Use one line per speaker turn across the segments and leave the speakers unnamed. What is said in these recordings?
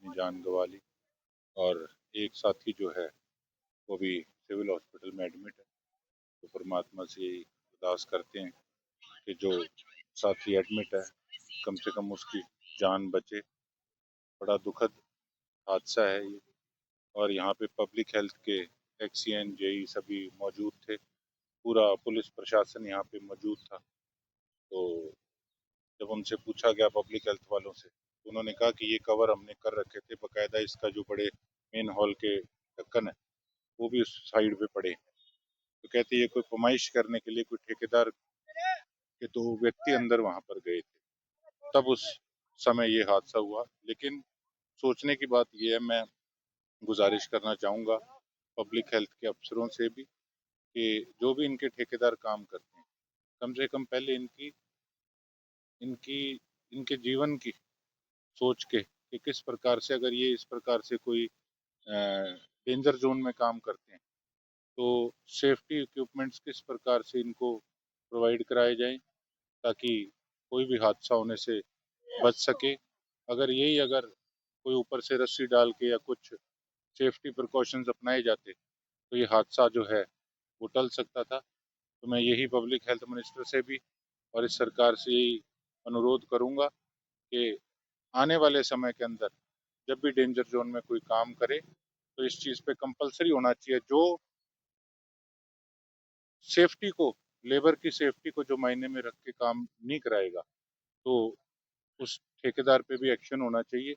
अपनी जान गंवा ली और एक साथी जो है वो भी सिविल हॉस्पिटल में एडमिट है। तो परमात्मा से यही अरदास करते हैं कि जो साथी एडमिट है कम से कम उसकी जान बचे। बड़ा दुखद हादसा है ये और यहाँ पे पब्लिक हेल्थ के एक्सीएन जेई सभी मौजूद थे। पूरा पुलिस प्रशासन यहाँ पे मौजूद था। तो जब उनसे पूछा गया पब्लिक हेल्थ वालों से तो उन्होंने कहा कि ये कवर हमने कर रखे थे, बकायदा इसका जो बड़े मेन हॉल के ढक्कन है वो भी उस साइड पे पड़े हैं। तो कहते ये कोई फरमाइश करने के लिए कोई ठेकेदार के दो व्यक्ति अंदर वहां पर गए थे, तब उस समय ये हादसा हुआ। लेकिन सोचने की बात यह है, मैं गुजारिश करना चाहूँगा पब्लिक हेल्थ के अफसरों से भी कि जो भी इनके ठेकेदार काम करते हैं कम से कम पहले इनकी इनकी इनके जीवन की सोच के कि किस प्रकार से अगर ये इस प्रकार से कोई डेंजर जोन में काम करते हैं तो सेफ्टी इक्विपमेंट्स किस प्रकार से इनको प्रोवाइड कराए जाएं ताकि कोई भी हादसा होने से बच सके। अगर कोई ऊपर से रस्सी डाल के या कुछ सेफ्टी प्रिकॉशंस अपनाए जाते तो ये हादसा जो है वो टल सकता था। तो मैं यही पब्लिक हेल्थ मिनिस्टर से भी और इस सरकार से यही अनुरोध करूंगा कि आने वाले समय के अंदर जब भी डेंजर जोन में कोई काम करे तो इस चीज़ पे कंपलसरी होना चाहिए। जो सेफ्टी को, लेबर की सेफ्टी को जो मायने में रख के काम नहीं कराएगा तो उस ठेकेदार पे भी एक्शन होना चाहिए।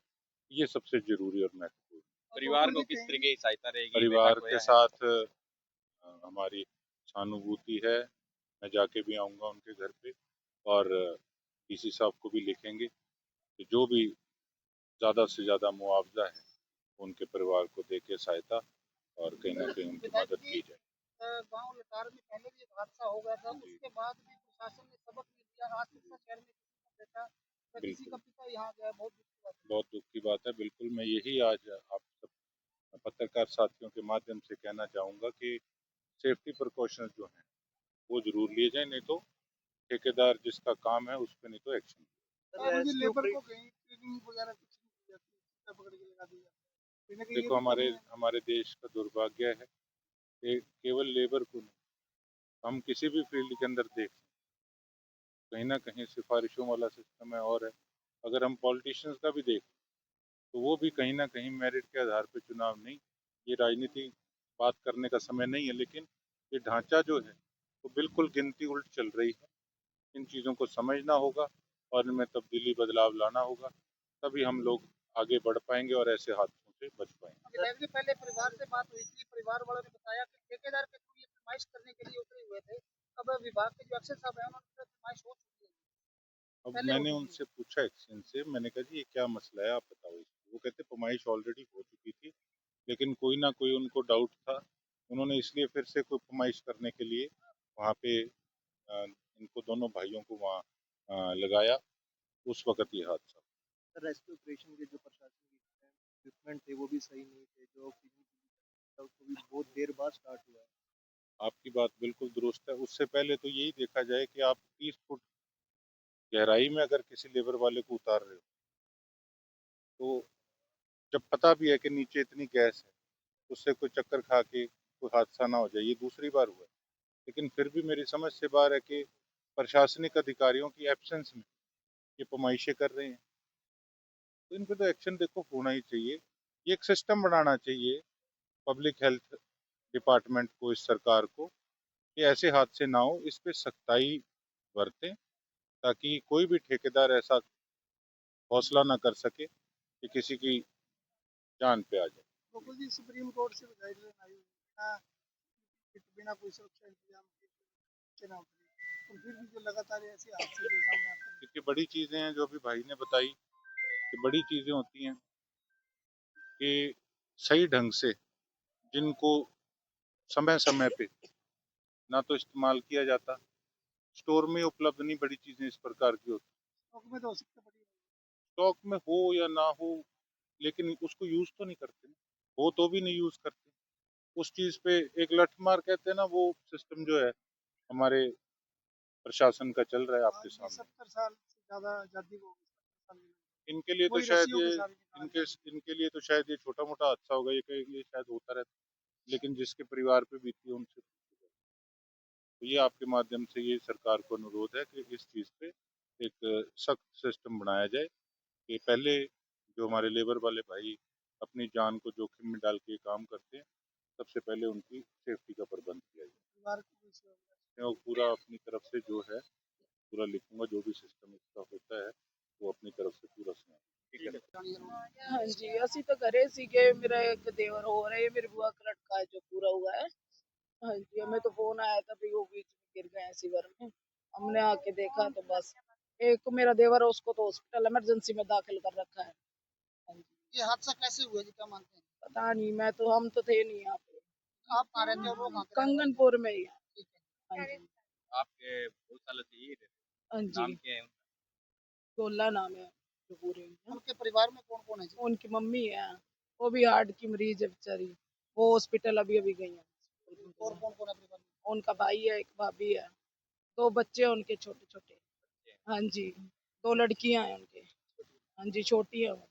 ये सबसे जरूरी और महत्वपूर्ण।
परिवार को किस तरीके की सहायता रहेगी? बेटा
परिवार के
खोया है।
साथ हमारी सहानुभूति है। मैं जाके भी आऊँगा उनके घर पे और डीसी साहब को भी लिखेंगे कि जो भी ज़्यादा से ज़्यादा मुआवजा है उनके परिवार को दे के सहायता और कहीं ना कहीं उनकी मदद की जाए।
गांव लतार में पहले भी एक हादसा हो गया था, उसके बाद भी प्रशासन ने सबक नहीं दिया। आज कितना शहर में किसी का बेटा या किसी का पिता यहाँ गया, बहुत दुख की बात है।
बिल्कुल मैं यही आज आप सब पत्रकार साथियों के माध्यम से कहना चाहूँगा कि सेफ्टी प्रिकॉशंस जो हैं वो जरूर लिए जाए, नहीं तो ठेकेदार जिसका काम है उस पर नहीं तो एक्शन।
लेबर को कहीं ट्रेनिंग वगैरह कुछ नहीं दी जाती, सीधा पकड़ के लगा दी जाती है।
देखो हमारे हमारे देश का दुर्भाग्य है कि केवल लेबर को नहीं, हम किसी भी फील्ड के अंदर देख कहीं ना कहीं सिफारिशों वाला सिस्टम है। और है अगर हम पॉलिटिशियंस का भी देख तो वो भी कहीं ना कहीं मेरिट के आधार पर चुनाव नहीं, ये राजनीति बात करने का समय नहीं है, लेकिन ये ढांचा जो है वो बिल्कुल गिनती उल्ट चल रही है। इन चीज़ों को समझना होगा और इनमें तब्दीली बदलाव लाना होगा, तभी हम लोग आगे बढ़ पाएंगे और ऐसे हादसों से बच पाएंगे।
पहले परिवार से बात हुई थी, परिवार वालों ने बताया कि ठेकेदार के थ्रू ये फरमाइश करने के लिए उतरे हुए थे। अब विभाग के जो अफसर साहब हैं उन्होंने फरमाइश हो चुकी है।
अब मैंने उनसे पूछा एक्शन से, मैंने कहा जी ये क्या मसला है आप बताओ इसको। वो कहते फरमाइश ऑलरेडी हो चुकी थी लेकिन कोई ना कोई उनको डाउट था, उन्होंने इसलिए फिर से कोई फरमाइश करने के लिए वहाँ पे इनको दोनों भाइयों को वहाँ लगाया। उस वक्त ये हादसा।
रेस्क्यू ऑपरेशन के जो प्रशासन के इक्विपमेंट थे वो भी सही नहीं थे, जो वो भी बहुत देर बाद स्टार्ट हुआ है।
आपकी बात बिल्कुल दुरुस्त है। उससे पहले तो यही देखा जाए कि आप 30 फुट गहराई में अगर किसी लेबर वाले को उतार रहे हो तो जब पता भी है कि नीचे इतनी गैस है उससे कोई चक्कर खा के कोई हादसा ना हो जाए। ये दूसरी बार हुआ है, लेकिन फिर भी मेरी समझ से बाहर है कि प्रशासनिक अधिकारियों की एब्सेंस में ये फरमाइशें कर रहे हैं। तो इन पे तो एक्शन देखो होना ही चाहिए। ये एक सिस्टम बनाना चाहिए पब्लिक हेल्थ डिपार्टमेंट को, इस सरकार को, कि ऐसे हादसे ना हो, इस पे सख्ताई बरतें ताकि कोई भी ठेकेदार ऐसा हौसला ना कर सके कि किसी की जान पे आ जाए।
गोकुल जी, सुप्रीम कोर्ट से गाइडलाइन आई हुई है बिना कोई सुरक्षा इंतजाम के चुनाव करें, तो फिर भी जो लगातार ऐसे हादसे जो सामने आते हैं।
क्योंकि बड़ी चीजें हैं जो अभी भाई ने बताई कि बड़ी चीजें होती हैं कि सही ढंग से जिनको समय समय पे ना तो इस्तेमाल किया जाता, स्टोर में उपलब्ध नहीं बड़ी चीजें इस प्रकार की होती।
स्टॉक में तो हो सकता है,
स्टॉक में हो या ना हो लेकिन उसको यूज तो नहीं करते, हो तो भी नहीं यूज करते। उस चीज पे एक लठमार कहते हैं ना, वो सिस्टम जो है हमारे प्रशासन का चल रहा है आपके सामने।
70 साल से ज्यादा आजादी को 70 साल मिले।
इनके लिए तो
वही
शायद
रस्सियों
ये
के साथ निकाल
इनके इनके लिए तो शायद ये छोटा मोटा हादसा होगा, ये कहेंगे शायद होता रहता है। लेकिन जिसके परिवार पे बीती है उनसे तो ये आपके माध्यम से ये सरकार को अनुरोध है कि इस चीज़ पे एक सख्त सिस्टम बनाया जाए कि पहले जो हमारे लेबर वाले भाई अपनी जान को जोखिम में डाल के काम करते हैं, सबसे पहले उनकी सेफ्टी का प्रबंध किया जाए।
परिवार को भी इससे होगा।
मैं वो पूरा अपनी तरफ से जो है पूरा लिखूंगा, जो भी सिस्टम इसका होता है वो अपनी तरफ से पूरा सुना। ठीक है।
हाँ जी, ਅਸੀਂ ਤਾਂ ਘਰੇ ਸੀਗੇ। मेरा एक देवर हो रहा है, मेरी बुआ का लड़का है जो पूरा हुआ है। हाँ जी, हमें तो फोन आया था भी वो बीच में गिर गए हैं सीवर में। हमने आके देखा तो बस एक मेरा देवर है, उसको तो हॉस्पिटल इमरजेंसी में दाखिल कर रखा है। हाँ जी,
ये हादसा कैसे हुआ जी, क्या मानते हैं?
पता नहीं, हम तो थे नहीं यहाँ पे।
आप कहाँ रहते हो, वो कहाँ पे रहते हैं?
कंगनपुर में ही है।
ठीक है।
हाँ जी,
आपके बहुत सालों से यही रहते
हाँ
हैं। नाम
जी,
क्या है उनका?
गोला नाम है जो पूरे हैं।
उनके परिवार में कौन कौन है जी?
उनकी मम्मी है, वो भी हार्ट की मरीज है बेचारी, वो हॉस्पिटल अभी अभी गई है।
और कौन कौन है परिवार में?
उनका भाई है, एक भाभी है, दो बच्चे हैं उनके छोटे छोटे। हाँ जी, दो लड़कियां हैं उनके। हाँ जी, छोटी है वो।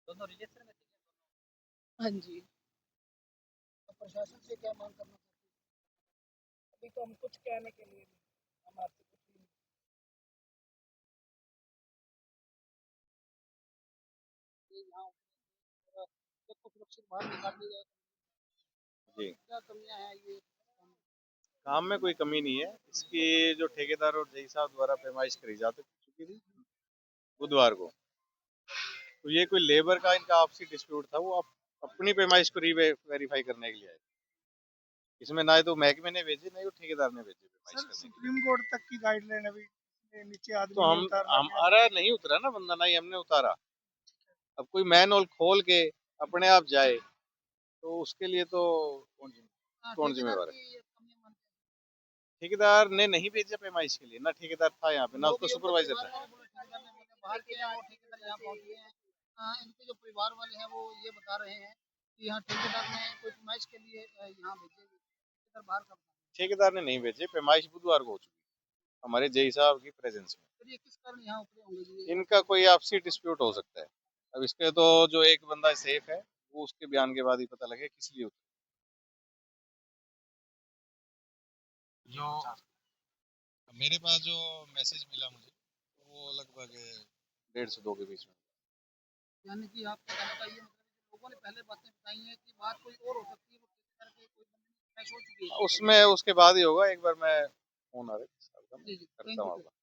दोनों रिलेशन में थे क्या?
हाँ जी,
तो प्रशासन से क्या मांग करना चाहते
अभी तो हम कुछ कहने के लिए नहीं, हमारे से कुछ भी नहीं।
हैं? यहाँ सबको सुरक्षित बाहर निकाल दिया जाए।
जी,
क्या कमियां हैं ये?
काम में कोई कमी नहीं है। इसकी जो ठेकेदार और जई साहब द्वारा पैमाइश करी जा चुकी थी बुधवार को, तो ये कोई लेबर का इनका आपसी डिस्प्यूट था। वो अपनी पैमाइश को वेरीफाई करने के लिए आए। इसमें ना तो महकमे ने भेजे, ना ही वो ठेकेदार ने भेजे पैमाइश
सर,
करने के लिए।
सुप्रीम कोर्ट तक की गाइडलाइन अभी नीचे
तो
आदमी नहीं उतारना क्या?
हमारा नहीं उतरा ना बंदा, ना ही हमने उतारा। अब कोई मैन खोल के अपने आप जाए तो उसके लिए तो कौन कौन
ठेकेदार
जिम्मेवार है?
की ये कमियां मानते हैं।
ठेकेदार ने नहीं भेजा पैमाइश के लिए, ना ठेकेदार था यहाँ पे, ना उसका
लोग ये
सुपरवाइजर
परिवार
था।
वाले बोले, ठेकेदार ने बोले बाहर के हैं, वो ठेकेदार यहाँ पहुंचे हैं। इनके जो परिवार वाले हैं वो ये बता रहे हैं कि यहाँ ठेकेदार ने कोई फरमाइश के लिए यहाँ भेजे, ठेकेदार बाहर का बता रहे
ठेकेदार ने नहीं भेजे। पैमाइश बुधवार को हो चुकी हमारे जय साहब की प्रेजेंस में।
हैं। फिर ये किस कारण यहाँ उतरे होंगे जी?
इनका कोई आपसी डिस्प्यूट हो सकता है। अब इसके तो जो एक बंदा सेफ है, वो उसके बयान के बाद ही पता लगे किस लिए उतरे। जो मेरे पास जो मैसेज मिला मुझे, वो लगभग 1:30 से 2 के बीच में।
यानी कि आपका कहने का ये मतलब है कि लोगों ने पहले बातें बताई हैं कि बात कोई और हो सकती है, वो ठेकेदार के कोई बंदे ने फरमाइश हो चुकी है।
उसमें उसके बाद ही होगा। एक बार मैं फोन आ रहा है,
जी जी,
करता
थैंक
हूँ
यू।
आपको।